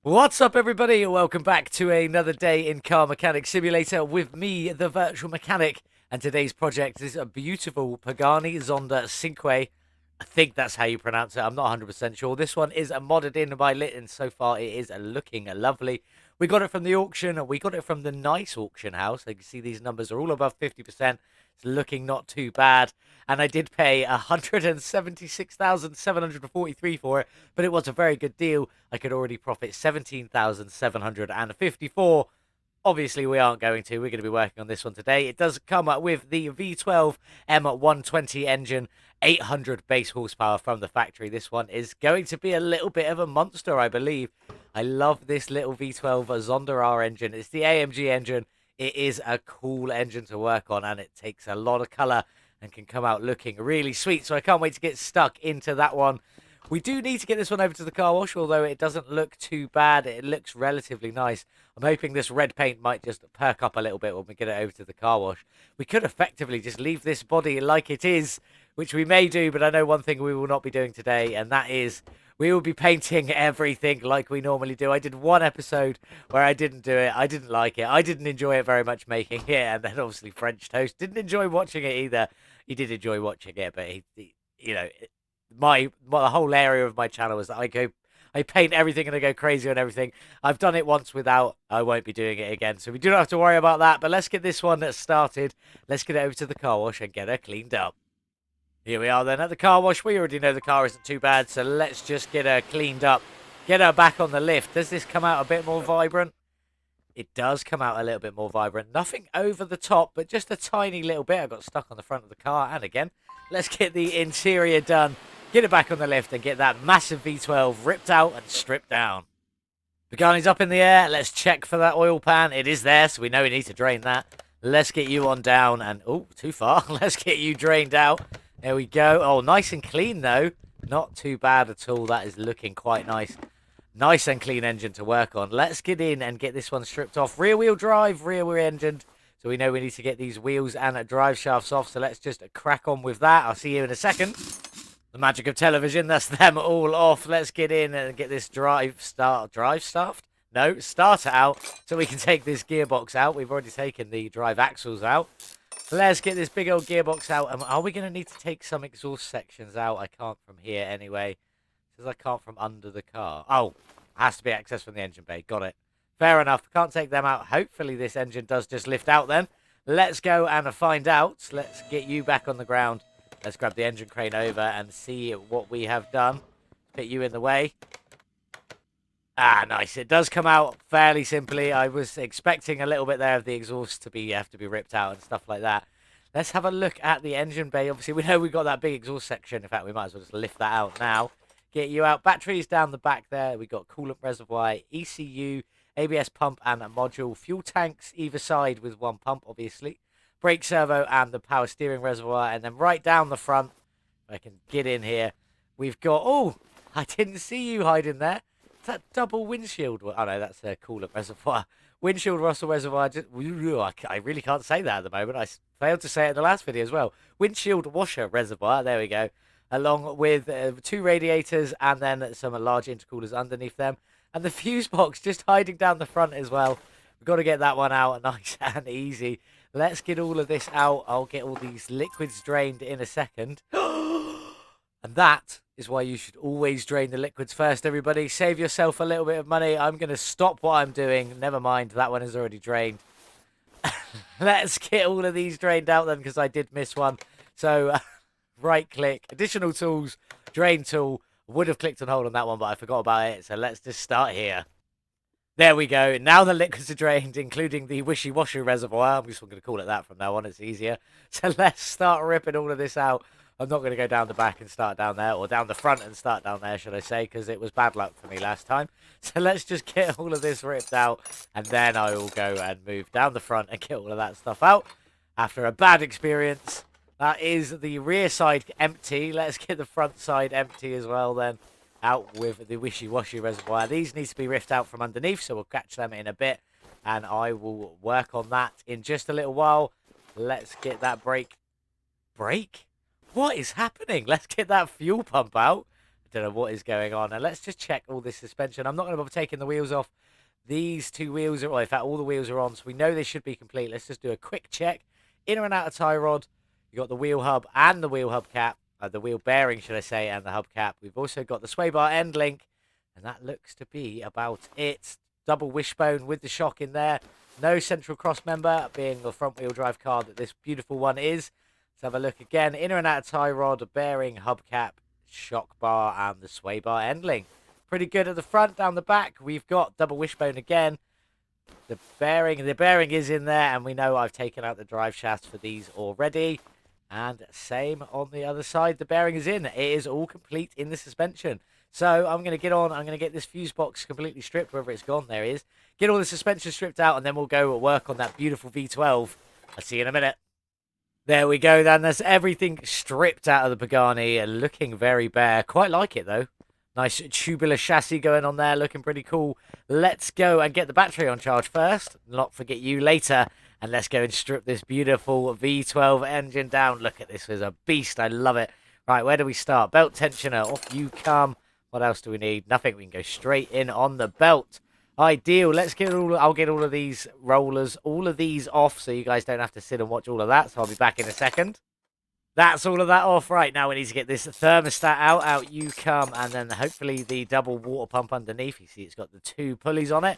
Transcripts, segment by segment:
What's up, everybody? Welcome back to another day in Car Mechanic Simulator with me, the Virtual Mechanic. And today's project is a beautiful Pagani Zonda Cinque. I think that's how you pronounce it. I'm not 100% sure. This one is modded in by Lit, and so far it is looking lovely. We got it from the auction. We got it from the nice auction house. You can see these numbers are all above 50%. It's looking not too bad. And I did pay 176,743 for it, but it was a very good deal. I could already profit 17,754. Obviously, we aren't going to. We're going to be working on this one today. It does come with the V12 M120 engine, 800 base horsepower from the factory. This one is going to be a little bit of a monster, I believe. I love this little V12 Zonda R engine. It's the AMG engine. It is a cool engine to work on, and it takes a lot of color and can come out looking really sweet. So I can't wait to get stuck into that one. We do need to get this one over to the car wash, although it doesn't look too bad. It looks relatively nice. I'm hoping this red paint might just perk up a little bit when we get it over to the car wash. We could effectively just leave this body like it is, which we may do, but I know one thing we will not be doing today, and that is we will be painting everything like we normally do. I did one episode where I didn't do it. I didn't like it. I didn't enjoy it very much making it, and then obviously French Toast didn't enjoy watching it either. He did enjoy watching it, but the whole area of my channel is that I paint everything and I go crazy on everything. I've done it once without. I won't be doing it again, so we do not have to worry about that. But let's get this one started. Let's get it over to the car wash and get her cleaned up. Here we are then at the car wash. We already know the car isn't too bad, so let's just get her cleaned up. Get her back on the lift. Does this come out a bit more vibrant? It does come out a little bit more vibrant. Nothing over the top, but just a tiny little bit. I got stuck on the front of the car. And again, let's get the interior done. Get it back on the lift and get that massive V12 ripped out and stripped down. Pagani's up in the air. Let's check for that oil pan. It is there, so we know we need to drain that. Let's get you on down. And, oh, too far. Let's get you drained out. There we go. Oh, nice and clean, though. Not too bad at all. That is looking quite nice. Nice and clean engine to work on. Let's get in and get this one stripped off. Rear-wheel drive, rear-wheel engined. So we know we need to get these wheels and drive shafts off. So let's just crack on with that. I'll see you in a second. The magic of television, that's them all off. Let's get in and get this starter out so we can take this gearbox out. We've already taken the drive axles out. Let's get this big old gearbox out. And are we going to need to take some exhaust sections out? I can't from here anyway. Says I can't from under the car. Oh, has to be accessed from the engine bay. Got it. Fair enough. Can't take them out. Hopefully this engine does just lift out then. Let's go and find out. Let's get you back on the ground. Let's grab the engine crane over and see what we have done. Put you in the way. Ah, nice. It does come out fairly simply. I was expecting a little bit there of the exhaust to have to be ripped out and stuff like that. Let's have a look at the engine bay. Obviously, we know we've got that big exhaust section. In fact, we might as well just lift that out now. Get you out. Batteries down the back there. We got coolant reservoir, ECU, ABS pump and a module. Fuel tanks either side with one pump, obviously. Brake servo and the power steering reservoir. And then right down the front, if I can get in here, we've got... Oh, I didn't see you hiding there. Is that double windshield? Oh, no, that's a coolant reservoir. Windshield Russell reservoir. I really can't say that at the moment. I failed to say it in the last video as well. Windshield washer reservoir. There we go. Along with 2 radiators and then some large intercoolers underneath them. And the fuse box just hiding down the front as well. We've got to get that one out nice and easy. Let's get all of this out. I'll get all these liquids drained in a second. And that is why you should always drain the liquids first, everybody. Save yourself a little bit of money. I'm going to stop what I'm doing. Never mind, that one is already drained. Let's get all of these drained out then, because I did miss one. So... right click, additional tools, drain tool. Would have clicked and hold on that one, but I forgot about it. So let's just start here. There we go. Now the liquids are drained, including the wishy-washy reservoir. I'm just going to call it that from now on. It's easier. So let's start ripping all of this out. I'm not going to go down the back and start down there, or down the front and start down there, should I say, because it was bad luck for me last time. So let's just get all of this ripped out, and then I will go and move down the front and get all of that stuff out. After a bad experience... That is the rear side empty. Let's get the front side empty as well then. Out with the wishy-washy reservoir. These need to be ripped out from underneath, so we'll catch them in a bit. And I will work on that in just a little while. Let's get that brake. Brake? What is happening? Let's get that fuel pump out. I don't know what is going on. And let's just check all this suspension. I'm not going to bother taking the wheels off. These two wheels are, well, in fact, all the wheels are on, so we know they should be complete. Let's just do a quick check. Inner and outer tie rod. You've got the wheel hub and the wheel hub cap. The wheel bearing, should I say, and the hub cap. We've also got the sway bar end link. And that looks to be about it. Double wishbone with the shock in there. No central cross member, being the front wheel drive car that this beautiful one is. Let's have a look again. Inner and outer tie rod, bearing, hub cap, shock bar, and the sway bar end link. Pretty good at the front. Down the back, we've got double wishbone again. The bearing is in there, and we know I've taken out the drive shafts for these already. And same on the other side, the bearing is in. It is all complete in the suspension. So I'm going to get on, I'm going to get this fuse box completely stripped, wherever it's gone, there it is. Get all the suspension stripped out, and then we'll go work on that beautiful V12. I'll see you in a minute. There we go, then. That's everything stripped out of the Pagani, looking very bare. Quite like it, though. Nice tubular chassis going on there, looking pretty cool. Let's go and get the battery on charge first. Not forget you later. And let's go and strip this beautiful V12 engine down. Look at this, it's a beast. I love it. Right, where do we start? Belt tensioner, off you come. What else do we need? Nothing. We can go straight in on the belt. Ideal. Let's get I'll get all of these rollers, all of these off, so you guys don't have to sit and watch all of that. So I'll be back in a second. That's all of that off. Right, now we need to get this thermostat out. Out you come. And then hopefully the double water pump underneath. You see it's got the two pulleys on it.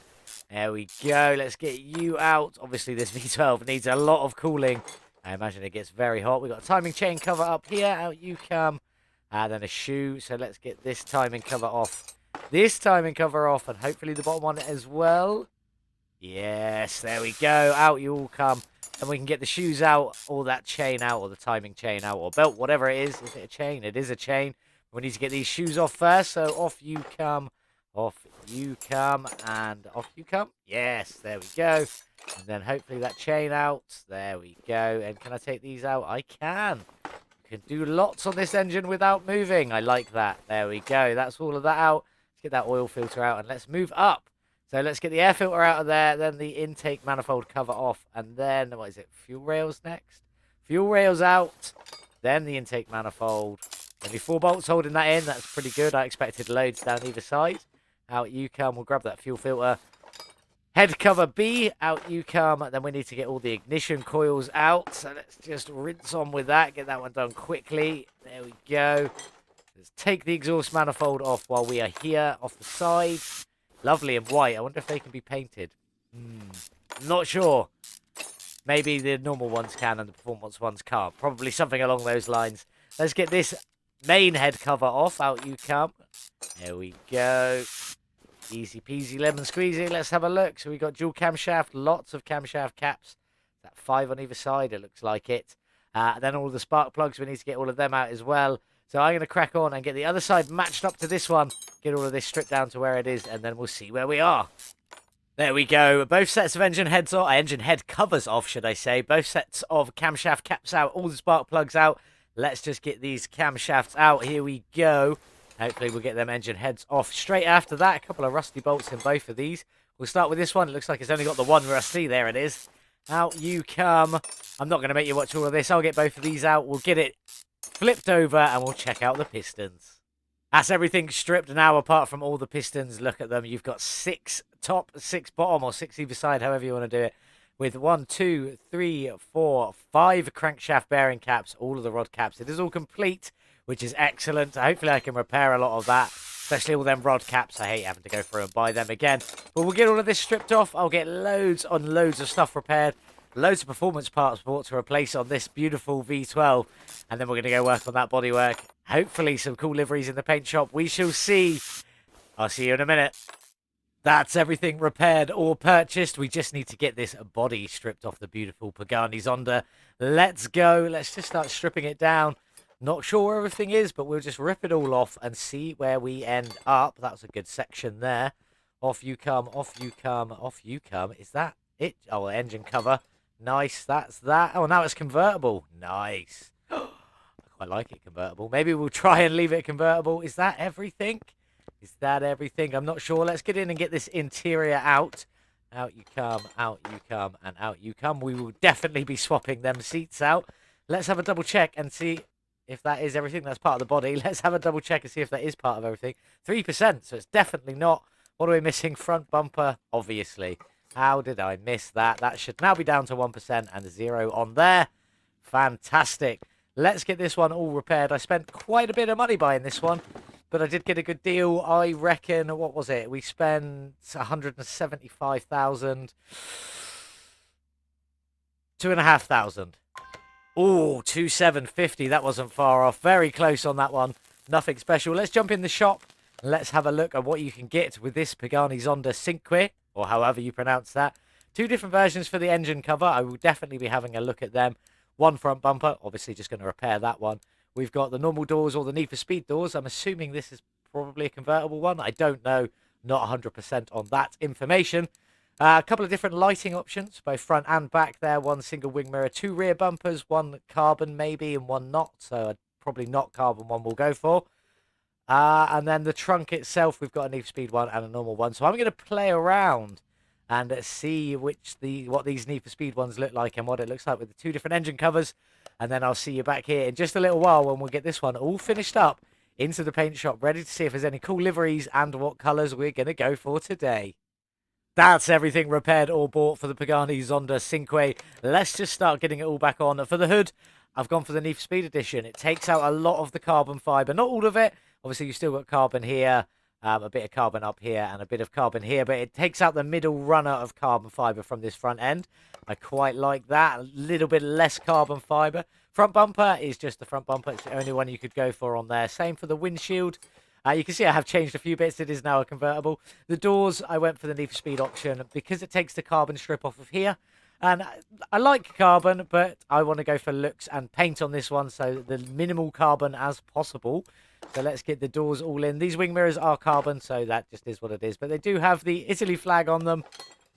There we go. Let's get you out. Obviously, this V12 needs a lot of cooling. I imagine it gets very hot. We've got a timing chain cover up here. Out you come. And then a shoe. So let's get this timing cover off. This timing cover off. And hopefully the bottom one as well. Yes, there we go. Out you all come. And we can get the shoes out, or that chain out, or the timing chain out, or belt, whatever it is. Is it a chain? It is a chain. We need to get these shoes off first. So off you come. Off you come. And off you come. Yes, there we go. And then hopefully that chain out. There we go. And can I take these out? I can. You can do lots on this engine without moving. I like that. There we go. That's all of that out. Let's get that oil filter out and let's move up. So let's get the air filter out of there, then the intake manifold cover off, and then, what is it, fuel rails next? Fuel rails out, then the intake manifold. Only 4 bolts holding that in, that's pretty good. I expected loads down either side. Out you come, we'll grab that fuel filter. Head cover B, out you come. Then we need to get all the ignition coils out. So let's just rinse on with that, get that one done quickly. There we go. Let's take the exhaust manifold off while we are here, off the side. Lovely and white. I wonder if they can be painted. Not sure. Maybe the normal ones can and the performance ones can't. Probably something along those lines. Let's get this main head cover off. Out you come. There we go. Easy peasy lemon squeezy. Let's have a look. So we got dual camshaft. Lots of camshaft caps. That 5 on either side. It looks like it. Then all the spark plugs. We need to get all of them out as well. So I'm going to crack on and get the other side matched up to this one. Get all of this stripped down to where it is, and then we'll see where we are. There we go. Both sets of engine heads off. Engine head covers off, should I say. Both sets of camshaft caps out. All the spark plugs out. Let's just get these camshafts out. Here we go. Hopefully we'll get them engine heads off. Straight after that, a couple of rusty bolts in both of these. We'll start with this one. It looks like it's only got the one rusty. There it is. Out you come. I'm not going to make you watch all of this. I'll get both of these out. We'll get it flipped over and we'll check out the pistons. That's everything stripped now apart from all the pistons. Look at them. You've got 6 top, 6 bottom, or 6 either side, however you want to do it. With 1, 2, 3, 4, 5 crankshaft bearing caps, all of the rod caps. It is all complete, which is excellent. Hopefully I can repair a lot of that, especially all them rod caps. I hate having to go through and buy them again. But we'll get all of this stripped off. I'll get loads on loads of stuff repaired. Loads of performance parts bought to replace on this beautiful V12. And then we're going to go work on that bodywork. Hopefully some cool liveries in the paint shop. We shall see. I'll see you in a minute. That's everything repaired or purchased. We just need to get this body stripped off the beautiful Pagani Zonda. Let's go. Let's just start stripping it down. Not sure where everything is, but we'll just rip it all off and see where we end up. That was a good section there. Off you come, off you come, off you come. Is that it? Oh, engine cover. Nice, that's that. Oh, now it's convertible. Nice. I quite like it convertible. Maybe we'll try and leave it convertible. Is that everything? Is that everything? I'm not sure. Let's get in and get this interior out. Out you come, and out you come. We will definitely be swapping them seats out. Let's have a double check and see. if that is everything. That's part of the body. Let's have a double check and see if that is part of everything. 3%, so it's definitely not. What are we missing? Front bumper, obviously. How did I miss that? That should now be down to 1% and a 0 on there. Fantastic. Let's get this one all repaired. I spent quite a bit of money buying this one, but I did get a good deal. I reckon, what was it? We spent 175,000. 2,500. Oh, 2,750. That wasn't far off. Very close on that one. Nothing special. Let's jump in the shop and let's have a look at what you can get with this Pagani Zonda Cinque, or however you pronounce that. 2 different versions for the engine cover. I will definitely be having a look at them. 1 front bumper. Obviously, just going to repair that one. We've got the normal doors or the Need for Speed doors. I'm assuming this is probably a convertible one. I don't know. Not 100% on that information. A couple of different lighting options, both front and back there. 1 single wing mirror, 2 rear bumpers, 1 carbon maybe and 1 not. So probably not carbon one we'll go for. And then the trunk itself, we've got a Need for Speed one and a normal one. So I'm going to play around and see what these Need for Speed ones look like and what it looks like with the 2 different engine covers. And then I'll see you back here in just a little while when we'll get this one all finished up into the paint shop, ready to see if there's any cool liveries and what colours we're going to go for today. That's everything repaired or bought for the Pagani Zonda Cinque. Let's just start getting it all back on. For the hood, I've gone for the Need for Speed edition. It takes out a lot of the carbon fibre. Not all of it. Obviously, you've still got carbon here, a bit of carbon up here, and a bit of carbon here. But it takes out the middle runner of carbon fibre from this front end. I quite like that. A little bit less carbon fibre. Front bumper is just the front bumper. It's the only one you could go for on there. Same for the windshield. You can see I have changed a few bits. It is now a convertible. The doors, I went for the Need for Speed option because it takes the carbon strip off of here. And I like carbon, but I want to go for looks and paint on this one, so the minimal carbon as possible. So let's get the doors all in. These wing mirrors are carbon, so that just is what it is. But they do have the Italy flag on them.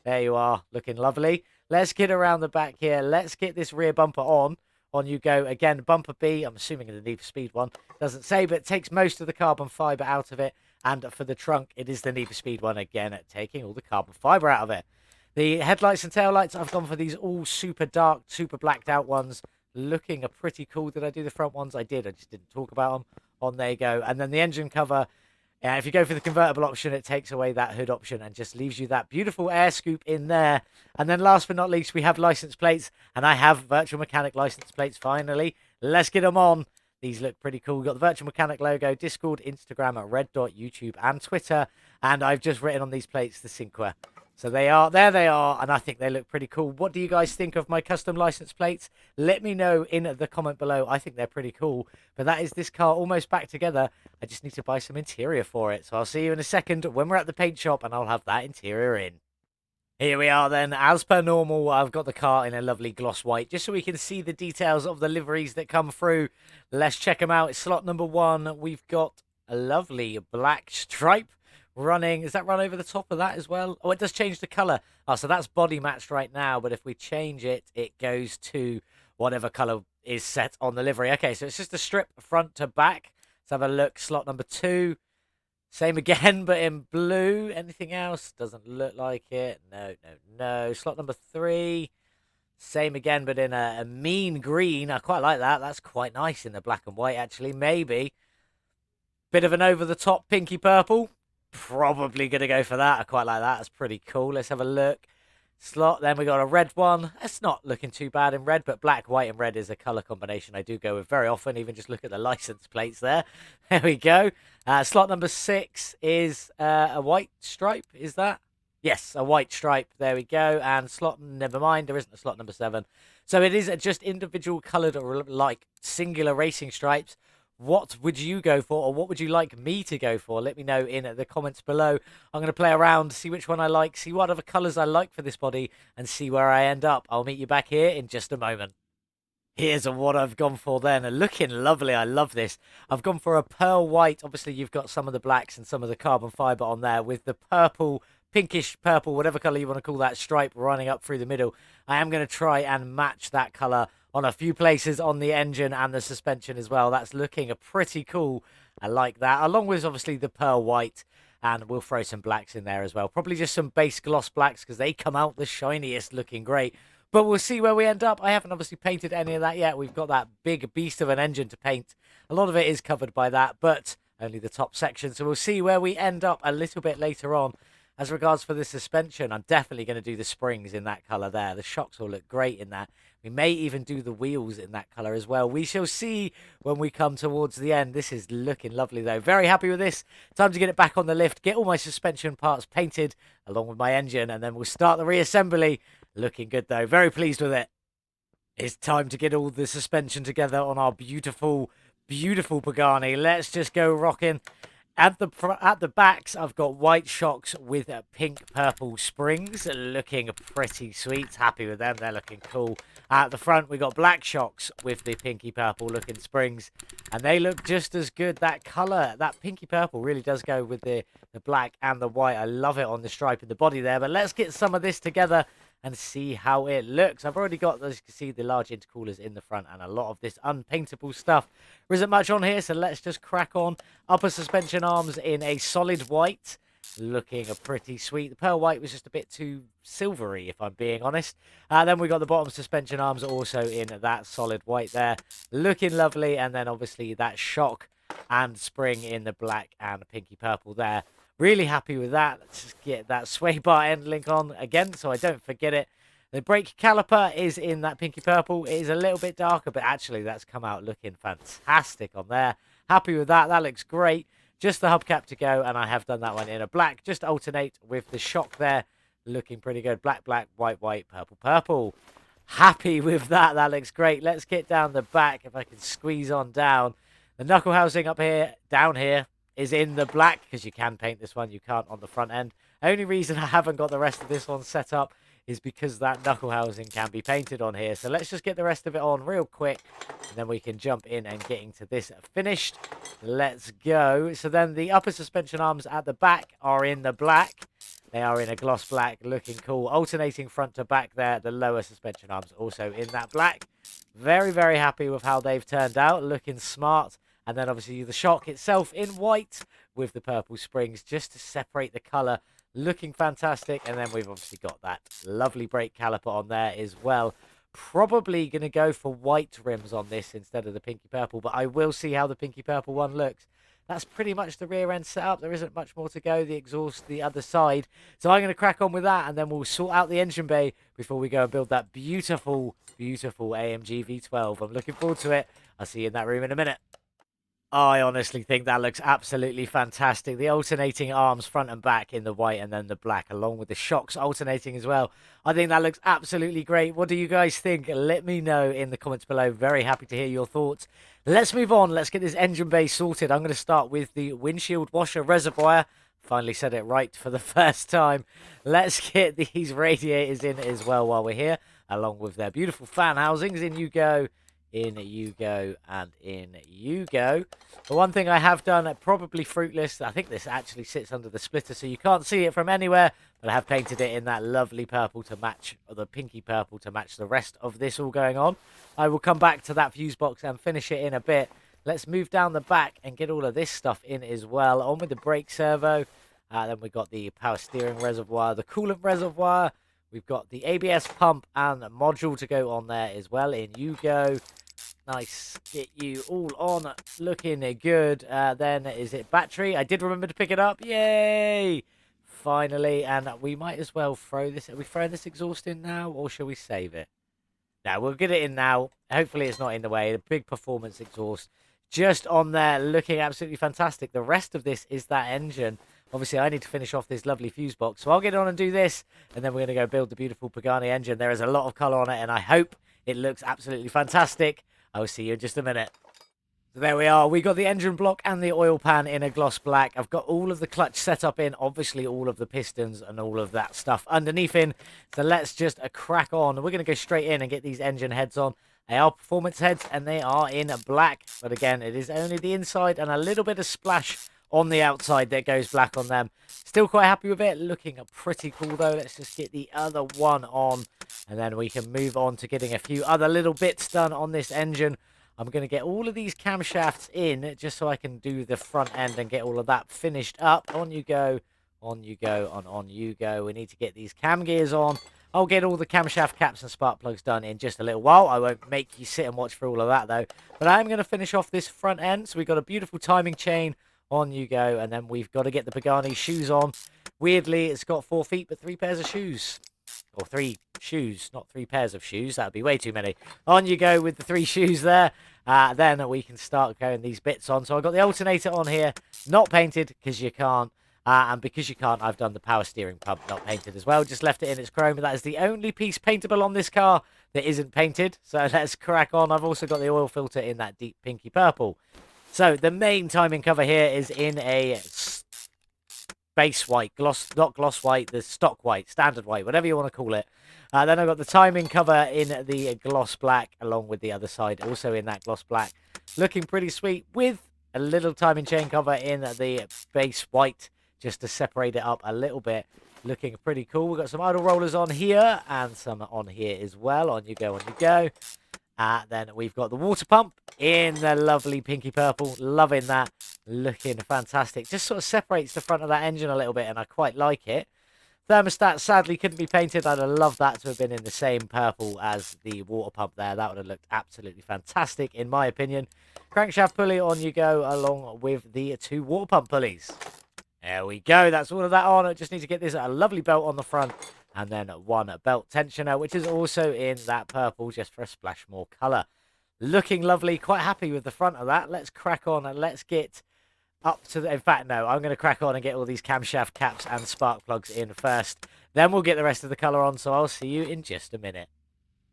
There you are, looking lovely. Let's get around the back here. Let's get this rear bumper on. On you go. Again, bumper B, I'm assuming the Need for Speed one. Doesn't say, but it takes most of the carbon fibre out of it. And for the trunk, it is the Need for Speed one again, taking all the carbon fibre out of it. The headlights and taillights, I've gone for these all super dark, super blacked out ones. Looking pretty cool. Did I do the front ones? I did. I just didn't talk about them. On there you go. And then the engine cover. If you go for the convertible option, it takes away that hood option and just leaves you that beautiful air scoop in there. And then last but not least, we have license plates. And I have Virtual Mechanic license plates finally. Let's get them on. These look pretty cool. We've got the Virtual Mechanic logo, Discord, Instagram, Red Dot, YouTube, and Twitter. And I've just written on these plates the Cinque. So they are, there they are, and I think they look pretty cool. What do you guys think of my custom license plates? Let me know in the comment below. I think they're pretty cool. But that is this car almost back together. I just need to buy some interior for it. So I'll see you in a second when we're at the paint shop and I'll have that interior in. Here we are then. As per normal, I've got the car in a lovely gloss white, just so we can see the details of the liveries that come through. Let's check them out. It's slot number 1. We've got a lovely black stripe running. Is that run over the top of that as well? Oh, it does change the color. Oh, so that's body matched right now, but if we change it, it goes to whatever color is set on the livery. Okay, so it's just a strip front to back. Let's have a look. Slot number 2, same again, but in blue. Anything else? Doesn't look like it. No. Slot number 3, same again, but in a mean green. I quite like that. That's quite nice in the black and white, actually. Maybe bit of an over the top pinky purple. Probably going to go for that. I quite like that. That's pretty cool. Let's have a look. Slot. Then we got a red one. That's not looking too bad in red, but black, white, and red is a color combination I do go with very often. Even just look at the license plates there. There we go. Slot number 6 is a white stripe. Is that? Yes, a white stripe. There we go. And slot, never mind. There isn't a slot number 7. So it is just individual colored or like singular racing stripes. What would you go for, or what would you like me to go for? Let me know in the comments below. I'm going to play around, see which one I like, see what other colours I like for this body, and see where I end up. I'll meet you back here in just a moment. Here's what I've gone for then. Looking lovely. I love this. I've gone for a pearl white. Obviously, you've got some of the blacks and some of the carbon fibre on there with the purple, pinkish purple, whatever colour you want to call that, stripe running up through the middle. I am going to try and match that colour on a few places on the engine and the suspension as well. That's looking pretty cool. I like that. Along with, obviously, the pearl white. And we'll throw some blacks in there as well. Probably just some base gloss blacks because they come out the shiniest, looking great. But we'll see where we end up. I haven't obviously painted any of that yet. We've got that big beast of an engine to paint. A lot of it is covered by that, but only the top section. So we'll see where we end up a little bit later on. As regards for the suspension, I'm definitely going to do the springs in that colour there. The shocks will look great in that. We may even do the wheels in that colour as well. We shall see when we come towards the end. This is looking lovely, though. Very happy with this. Time to get it back on the lift, get all my suspension parts painted along with my engine, and then we'll start the reassembly. Looking good, though. Very pleased with it. It's time to get all the suspension together on our beautiful, beautiful Pagani. Let's just go rocking. At the backs, I've got white shocks with pink purple springs, looking pretty sweet. Happy with them, they're looking cool. At the front, we got black shocks with the pinky purple looking springs, and they look just as good. That colour, that pinky purple, really does go with the black and the white. I love it on the stripe in the body there. But let's get some of this together and see how it looks. I've already got, as you can see, the large intercoolers in the front and a lot of this unpaintable stuff. There isn't much on here, so let's just crack on. Upper suspension arms in a solid white, looking pretty sweet. The pearl white was just a bit too silvery, if I'm being honest. Then we got the bottom suspension arms also in that solid white there, looking lovely. And then obviously that shock and spring in the black and pinky purple there. Really happy with that. Let's just get that sway bar end link on again so I don't forget it. The brake caliper is in that pinky purple. It is a little bit darker, but actually that's come out looking fantastic on there. Happy with that. That looks great. Just the hubcap to go, and I have done that one in a black. Just alternate with the shock there. Looking pretty good. Black, black, white, white, purple, purple. Happy with that. That looks great. Let's get down the back if I can squeeze on down. The knuckle housing up here, down here, is in the black, because you can paint this one, you can't on the front end. Only reason I haven't got the rest of this one set up is because that knuckle housing can be painted on here. So let's just get the rest of it on real quick, and then we can jump in and get into this finished. Let's go. So then the upper suspension arms at the back are in the black. They are in a gloss black, looking cool. Alternating front to back there. The lower suspension arms also in that black. Very, very happy with how they've turned out. Looking smart. And then obviously the shock itself in white with the purple springs just to separate the colour. Looking fantastic. And then we've obviously got that lovely brake caliper on there as well. Probably going to go for white rims on this instead of the pinky purple. But I will see how the pinky purple one looks. That's pretty much the rear end setup. There isn't much more to go. The exhaust the other side. So I'm going to crack on with that. And then we'll sort out the engine bay before we go and build that beautiful, beautiful AMG V12. I'm looking forward to it. I'll see you in that room in a minute. I honestly think that looks absolutely fantastic. The alternating arms front and back in the white and then the black, along with the shocks alternating as well. I think that looks absolutely great. What do you guys think? Let me know in the comments below. Very happy to hear your thoughts. Let's move on. Let's get this engine bay sorted. I'm going to start with the windshield washer reservoir. Finally said it right for the first time. Let's get these radiators in as well while we're here, along with their beautiful fan housings. In you go. In you go, and in you go. The one thing I have done, probably fruitless, I think this actually sits under the splitter, so you can't see it from anywhere, but I have painted it in that lovely purple to match, or the pinky purple to match the rest of this all going on. I will come back to that fuse box and finish it in a bit. Let's move down the back and get all of this stuff in as well. On with the brake servo. Then we've got the power steering reservoir, the coolant reservoir. We've got the ABS pump and module to go on there as well. In you go. Nice. Get you all on. Looking good. Then is it battery? I did remember to pick it up. Yay! Finally. And we might as well throw this. Are we throwing this exhaust in now, or shall we save it? No, we'll get it in now. Hopefully it's not in the way. The big performance exhaust just on there, looking absolutely fantastic. The rest of this is that engine. Obviously, I need to finish off this lovely fuse box. So I'll get on and do this, and then we're going to go build the beautiful Pagani engine. There is a lot of colour on it, and I hope it looks absolutely fantastic. I will see you in just a minute. So there we are. We got the engine block and the oil pan in a gloss black. I've got all of the clutch set up in, obviously all of the pistons and all of that stuff underneath in. So let's just crack on. We're going to go straight in and get these engine heads on. They are performance heads, and they are in black. But again, it is only the inside and a little bit of splash on the outside that goes black on them. Still quite happy with it. Looking pretty cool, though. Let's just get the other one on, and then we can move on to getting a few other little bits done on this engine. I'm going to get all of these camshafts in just so I can do the front end and get all of that finished up. On you go, on you go, on you go. We need to get these cam gears on. I'll get all the camshaft caps and spark plugs done in just a little while. I won't make you sit and watch for all of that, though. But I'm going to finish off this front end. So we've got a beautiful timing chain. On you go. And then we've got to get the Pagani shoes on. Weirdly, it's got 4 feet, but 3 pairs of shoes. Or 3 shoes, not 3 pairs of shoes. That would be way too many. On you go with the 3 shoes there. Then we can start going these bits on. So I've got the alternator on here. Not painted, because you can't. And because you can't, I've done the power steering pump not painted as well. Just left it in its chrome. That is the only piece paintable on this car that isn't painted. So let's crack on. I've also got the oil filter in that deep pinky purple. So the main timing cover here is in a base white, not gloss white, the stock white, standard white, whatever you want to call it. Then I've got the timing cover in the gloss black, along with the other side, also in that gloss black. Looking pretty sweet, with a little timing chain cover in the base white, just to separate it up a little bit. Looking pretty cool. We've got some idle rollers on here, and some on here as well. On you go, on you go. Then we've got the water pump in the lovely pinky purple. Loving that. Looking fantastic. Just sort of separates the front of that engine a little bit, and I quite like it. Thermostat sadly couldn't be painted. I'd have loved that to have been in the same purple as the water pump there. That would have looked absolutely fantastic, in my opinion. Crankshaft pulley, on you go, along with the 2 water pump pulleys. There we go. That's all of that on. I just need to get this a lovely belt on the front. And then 1 belt tensioner, which is also in that purple, just for a splash more colour. Looking lovely. Quite happy with the front of that. Let's crack on and let's get up to the... In fact, no, I'm going to crack on and get all these camshaft caps and spark plugs in first. Then we'll get the rest of the colour on, so I'll see you in just a minute.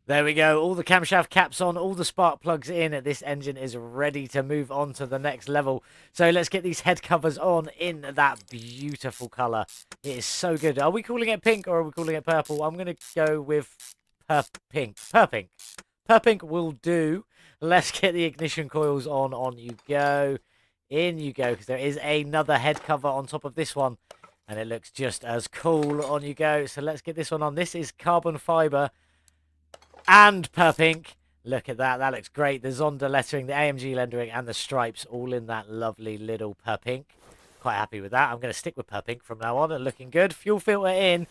There we go. All the camshaft caps on, all the spark plugs in. This engine is ready to move on to the next level. So let's get these head covers on in that beautiful colour. It is so good. Are we calling it pink or are we calling it purple? I'm going to go with pink. Pink. Pink will do. Let's get the ignition coils on. On you go. In you go, because there is another head cover on top of this one. And it looks just as cool. On you go. So let's get this one on. This is carbon fibre. And pink. Look at that. That looks great. The Zonda lettering, the AMG lettering, and the stripes all in that lovely little pink. Quite happy with that. I'm going to stick with pink from now on. And looking good. Fuel filter in.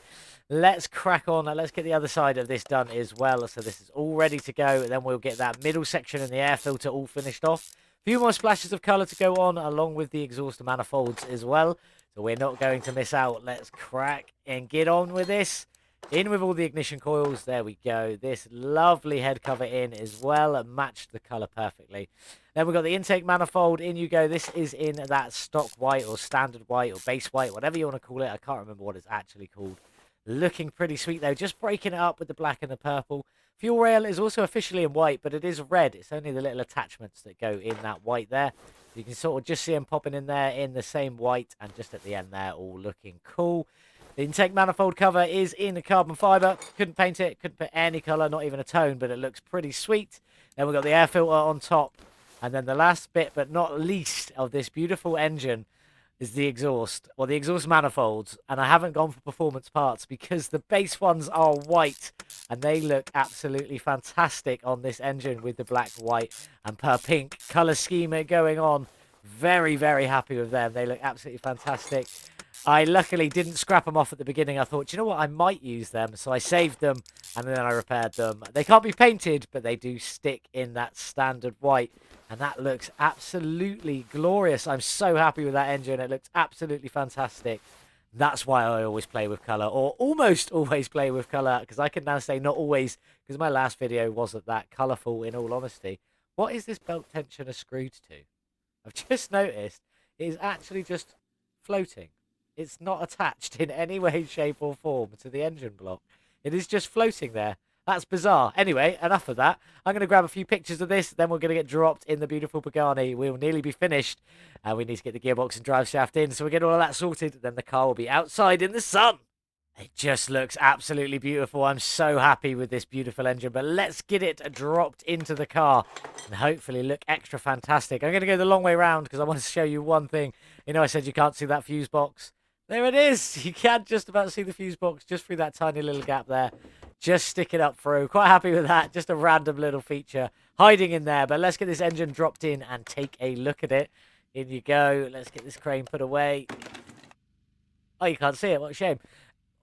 Let's crack on. Let's get the other side of this done as well. So this is all ready to go. Then we'll get that middle section and the air filter all finished off. A few more splashes of colour to go on, along with the exhaust manifolds as well. So we're not going to miss out. Let's crack and get on with this. In with all the ignition coils. There we go. This lovely head cover in as well. Matched the colour perfectly. Then we've got the intake manifold. In you go. This is in that stock white or standard white or base white, whatever you want to call it. I can't remember what it's actually called. Looking pretty sweet, though. Just breaking it up with the black and the purple. Fuel rail is also officially in white, but it is red. It's only the little attachments that go in that white there. You can sort of just see them popping in there in the same white, and just at the end there, all looking cool. The intake manifold cover is in carbon fibre. Couldn't paint it, couldn't put any colour, not even a tone, but it looks pretty sweet. Then we've got the air filter on top. And then the last bit, but not least, of this beautiful engine is the exhaust, or the exhaust manifolds. And I haven't gone for performance parts because the base ones are white, and they look absolutely fantastic on this engine with the black, white, and pink colour scheme going on. Very, very happy with them. They look absolutely fantastic. I luckily didn't scrap them off at the beginning. I thought, you know what, I might use them. So I saved them, and then I repaired them. They can't be painted, but they do stick in that standard white. And that looks absolutely glorious. I'm so happy with that engine. It looks absolutely fantastic. That's why I always play with colour, or almost always play with colour, because I can now say not always, because my last video wasn't that colourful, in all honesty. What is this belt tensioner screwed to? I've just noticed it is actually just floating. It's not attached in any way, shape or form to the engine block. It is just floating there. That's bizarre. Anyway, enough of that. I'm going to grab a few pictures of this. Then we're going to get dropped in the beautiful Pagani. We'll nearly be finished. And we need to get the gearbox and drive shaft in. So we get all of that sorted. Then the car will be outside in the sun. It just looks absolutely beautiful. I'm so happy with this beautiful engine. But let's get it dropped into the car and hopefully look extra fantastic. I'm going to go the long way around because I want to show you one thing. You know, I said you can't see that fuse box. There it is. You can just about see the fuse box just through that tiny little gap there. Just stick it up through. Quite happy with that. Just a random little feature hiding in there. But let's get this engine dropped in and take a look at it. In you go. Let's get this crane put away. Oh, you can't see it. What a shame.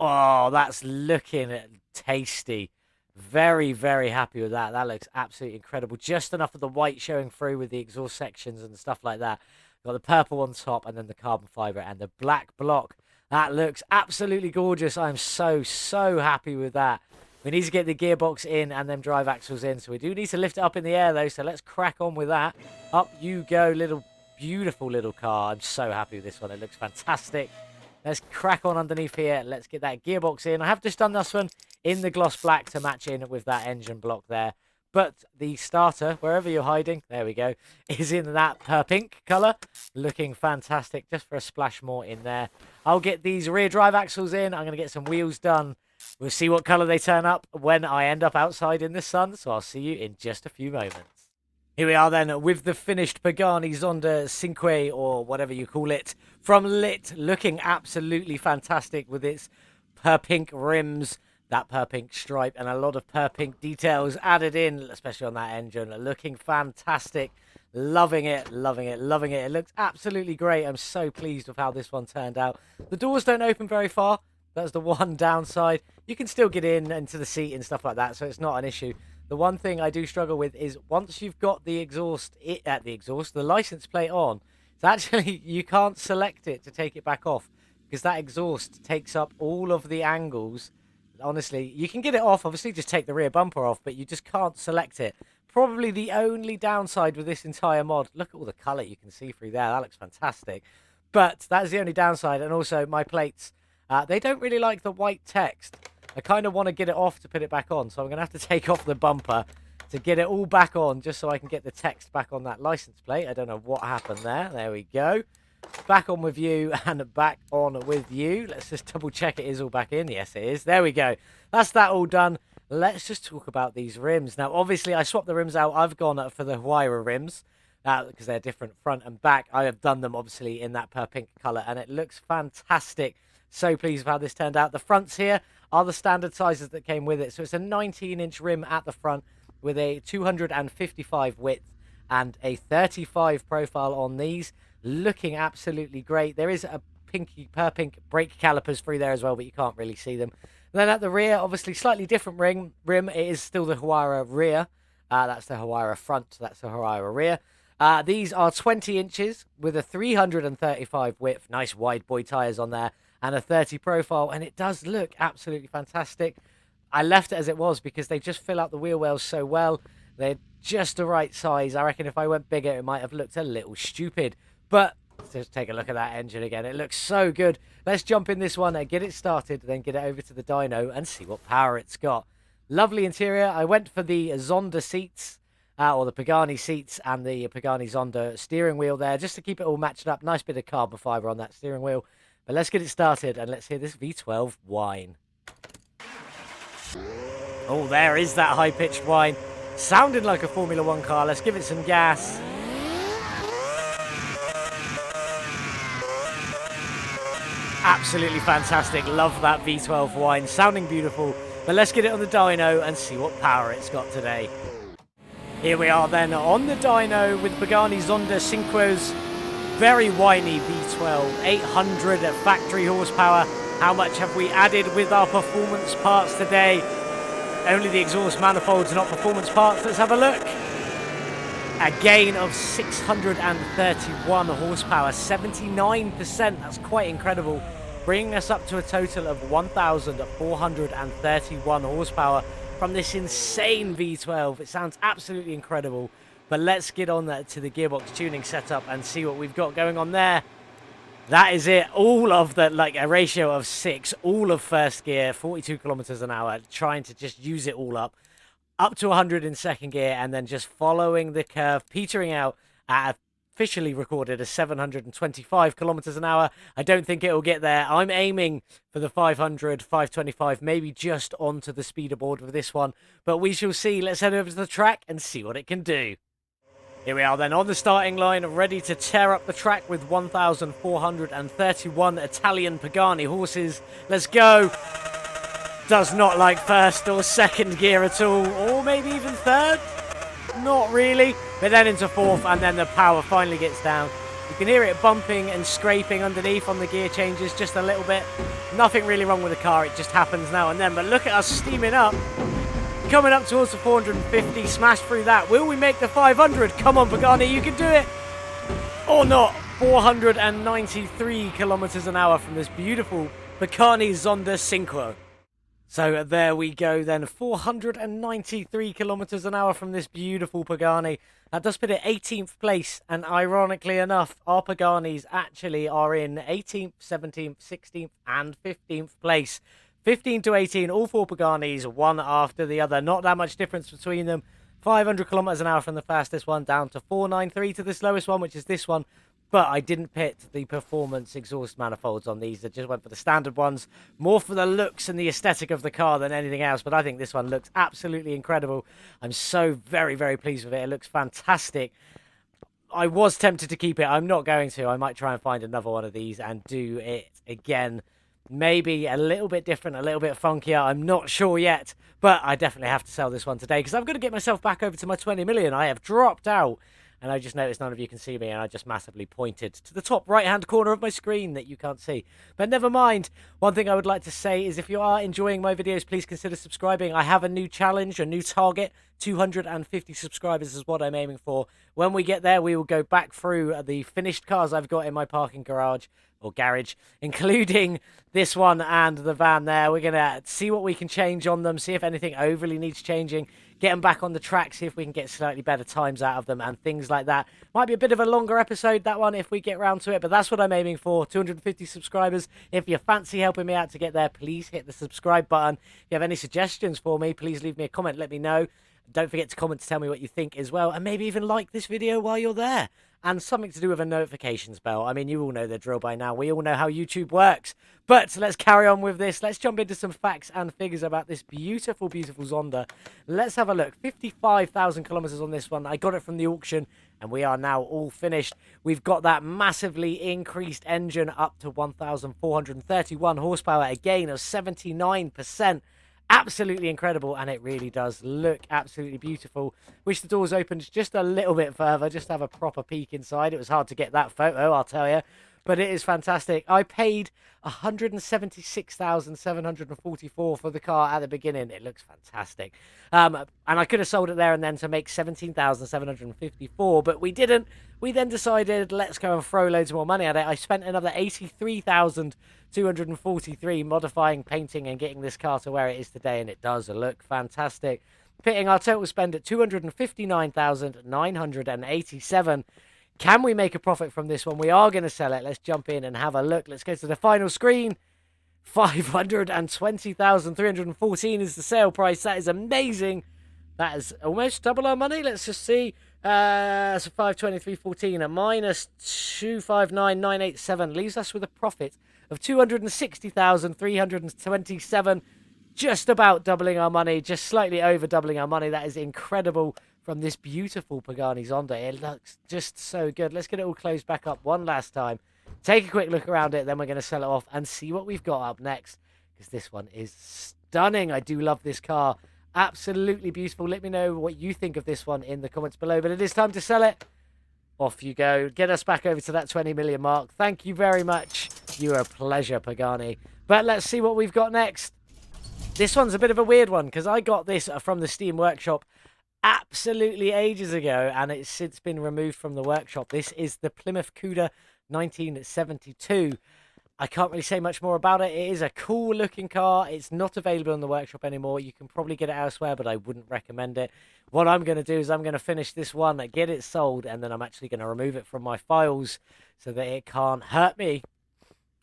Oh, that's looking tasty. Very, very happy with that. That looks absolutely incredible. Just enough of the white showing through with the exhaust sections and stuff like that. Got the purple on top and then the carbon fiber and the black block. That looks absolutely gorgeous. I'm so, so happy with that. We need to get the gearbox in and then drive axles in. So we do need to lift it up in the air, though. So let's crack on with that. Up you go, little beautiful little car. I'm so happy with this one. It looks fantastic. Let's crack on underneath here. Let's get that gearbox in. I have just done this one in the gloss black to match in with that engine block there. But the starter, wherever you're hiding, there we go, is in that pink colour. Looking fantastic. Just for a splash more in there. I'll get these rear drive axles in. I'm going to get some wheels done. We'll see what colour they turn up when I end up outside in the sun. So I'll see you in just a few moments. Here we are then with the finished Pagani Zonda Cinque, or whatever you call it, from Lit. Looking absolutely fantastic with its pink rims, that pink stripe, and a lot of pink details added in, especially on that engine. Looking fantastic. Loving it, loving it, loving it. It looks absolutely great. I'm so pleased with how this one turned out. The doors don't open very far. That's the one downside. You can still get in into the seat and stuff like that, so it's not an issue. The one thing I do struggle with is once you've got the the license plate on, it's actually, you can't select it to take it back off because that exhaust takes up all of the angles. Honestly, you can get it off, obviously just take the rear bumper off, but you just can't select it. Probably the only downside with this entire mod. Look at all the colour you can see through there. That looks fantastic. But that is the only downside. And also my plates, they don't really like the white text. I kind of want to get it off to put it back on, so I'm going to have to take off the bumper to get it all back on, just so I can get the text back on that license plate. I don't know what happened there. There we go. Back on with you and back on with you. Let's just double check it is all back in. Yes, it is. There we go. That's that all done. Let's just talk about these rims. Now, obviously, I swapped the rims out. I've gone for the Huayra rims because they're different front and back. I have done them, obviously, in that pink colour, and it looks fantastic. So pleased with how this turned out. The fronts here are the standard sizes that came with it. So it's a 19-inch rim at the front with a 255 width and a 35 profile on these. Looking absolutely great. There is a pink brake calipers through there as well, but you can't really see them. And then at the rear, obviously slightly different rim. It is still the Huayra rear. That's the Huayra front. That's the Huayra rear. These are 20 inches with a 335 width. Nice wide boy tyres on there. And a 30 profile, and it does look absolutely fantastic. I left it as it was because they just fill out the wheel wells so well. They're just the right size. I reckon if I went bigger, it might have looked a little stupid. But let's just take a look at that engine again. It looks so good. Let's jump in this one and get it started, then get it over to the dyno and see what power it's got. Lovely interior. I went for the Zonda seats, or the Pagani seats, and the Pagani Zonda steering wheel there, just to keep it all matched up. Nice bit of carbon fibre on that steering wheel. But let's get it started and let's hear this V12 whine. Oh, there is that high-pitched whine. Sounding like a Formula 1 car. Let's give it some gas. Absolutely fantastic. Love that V12 whine. Sounding beautiful. But let's get it on the dyno and see what power it's got today. Here we are then on the dyno with Pagani Zonda Cinque's very whiny V12, 800 factory horsepower. How much have we added with our performance parts today? Only the exhaust manifolds, not performance parts. Let's have a look. A gain of 631 horsepower, 79%. That's quite incredible. Bringing us up to a total of 1,431 horsepower from this insane V12. It sounds absolutely incredible. But let's get on to the gearbox tuning setup and see what we've got going on there. That is it. All of the, like a ratio of 6, all of first gear, 42 kilometers an hour, trying to just use it all up to 100 in second gear, and then just following the curve, petering out at officially recorded as 725 kilometers an hour. I don't think it will get there. I'm aiming for the 500, 525, maybe just onto the speeder board with this one, but we shall see. Let's head over to the track and see what it can do. Here we are then on the starting line, ready to tear up the track with 1,431 Italian Pagani horses. Let's go. Does not like first or second gear at all, or maybe even third. Not really. But then into fourth, and then the power finally gets down You can hear it bumping and scraping underneath on the gear changes just a little bit. Nothing really wrong with the car, it just happens now and then. But look at us steaming up. Coming up towards the 450, smash through that. Will we make the 500? Come on, Pagani, you can do it. Or not. 493 kilometers an hour from this beautiful Pagani Zonda Cinque. So there we go then, 493 kilometers an hour from this beautiful Pagani. That does put it 18th place, and ironically enough, our Paganis actually are in 18th, 17th, 16th, and 15th place. 15 to 18, all four Paganis, one after the other. Not that much difference between them. 500 kilometers an hour from the fastest one down to 493 to the slowest one, which is this one. But I didn't pit the performance exhaust manifolds on these. I just went for the standard ones, more for the looks and the aesthetic of the car than anything else. But I think this one looks absolutely incredible. I'm so very, very pleased with it. It looks fantastic. I was tempted to keep it. I'm not going to. I might try and find another one of these and do it again. Maybe a little bit different, a little bit funkier. I'm not sure yet, but I definitely have to sell this one today because I've got to get myself back over to my 20 million. I have dropped out, and I just noticed none of you can see me, and I just massively pointed to the top right-hand corner of my screen that you can't see. But never mind. One thing I would like to say is if you are enjoying my videos, please consider subscribing. I have a new challenge, a new target. 250 subscribers is what I'm aiming for. When we get there, we will go back through the finished cars I've got in my parking garage, or garage, including this one and the van there. We're going to see what we can change on them, see if anything overly needs changing, get them back on the track, see if we can get slightly better times out of them and things like that. Might be a bit of a longer episode, that one, if we get round to it, but that's what I'm aiming for, 250 subscribers. If you fancy helping me out to get there, please hit the subscribe button. If you have any suggestions for me, please leave me a comment, let me know. Don't forget to comment to tell me what you think as well, and maybe even like this video while you're there. And something to do with a notifications bell. I mean, you all know the drill by now. We all know how YouTube works. But let's carry on with this. Let's jump into some facts and figures about this beautiful, beautiful Zonda. Let's have a look. 55,000 kilometers on this one. I got it from the auction, and we are now all finished. We've got that massively increased engine up to 1,431 horsepower, a gain of 79%. Absolutely incredible, and it really does look absolutely beautiful. Wish the doors opened just a little bit further, just to have a proper peek inside. It was hard to get that photo, I'll tell you, but it is fantastic. I paid 176,744 for the car at the beginning. It looks fantastic, and I could have sold it there and then to make 17,754, but we didn't. We then decided, let's go and throw loads more money at it. I spent another 83,243 modifying, painting, and getting this car to where it is today, and it does look fantastic. Pitting our total spend at 259,987. Can we make a profit from this one? We are going to sell it. Let's jump in and have a look. Let's go to the final screen. 520,314 is the sale price. That is amazing. That is almost double our money. Let's just see. So 523.14 and minus 259,987 leaves us with a profit of 260,327. Just about doubling our money, just slightly over doubling our money. That is incredible from this beautiful Pagani Zonda. It looks just so good. Let's get it all closed back up one last time. Take a quick look around it, then we're going to sell it off and see what we've got up next, because this one is stunning. I do love this car. Absolutely beautiful. Let me know what you think of this one in the comments below. But it is time to sell it. Off you go. Get us back over to that 20 million mark. Thank you very much. You're a pleasure, Pagani. But let's see what we've got next. This one's a bit of a weird one because I got this from the Steam workshop absolutely ages ago, and it's since been removed from the workshop. This is the Plymouth Cuda 1972. I can't really say much more about it. It is a cool looking car. It's not available in the workshop anymore. You can probably get it elsewhere, but I wouldn't recommend it. What I'm going to do is I'm going to finish this one, get it sold, and then I'm actually going to remove it from my files so that it can't hurt me.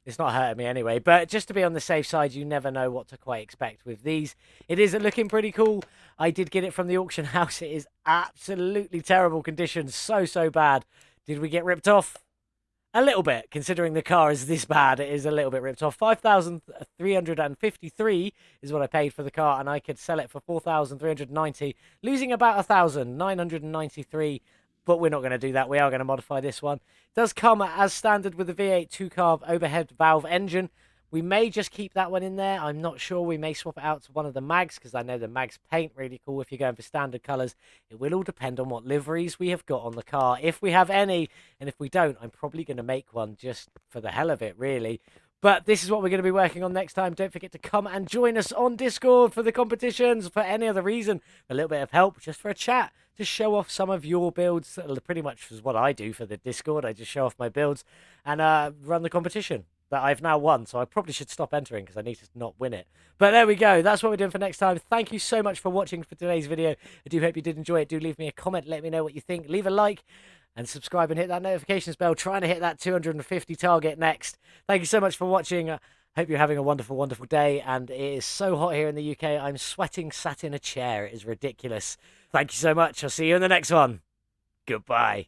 It's not hurting me anyway, but just to be on the safe side, you never know what to quite expect with these. It is looking pretty cool. I did get it from the auction house. It is absolutely terrible condition. So bad. Did we get ripped off? A little bit, considering the car is this bad. It is a little bit ripped off. 5,353 is what I paid for the car, and I could sell it for 4,390, losing about 1,993. But we're not going to do that. We are going to modify this one. It does come as standard with the V8 2-carb overhead valve engine, We may just keep that one in there. I'm not sure. We may swap it out to one of the mags because I know the mags paint really cool if you're going for standard colours. It will all depend on what liveries we have got on the car. If we have any, and if we don't, I'm probably going to make one just for the hell of it, really. But this is what we're going to be working on next time. Don't forget to come and join us on Discord for the competitions, for any other reason. A little bit of help, just for a chat, to show off some of your builds. Pretty much is what I do for the Discord. I just show off my builds and run the competition that I've now won. So I probably should stop entering because I need to not win it. But there we go. That's what we're doing for next time. Thank you so much for watching for today's video. I do hope you did enjoy it. Do leave me a comment. Let me know what you think. Leave a like. And subscribe and hit that notifications bell. Trying to hit that 250 target next. Thank you so much for watching. Hope you're having a wonderful, wonderful day. And it is so hot here in the UK. I'm sweating sat in a chair. It is ridiculous. Thank you so much. I'll see you in the next one. Goodbye.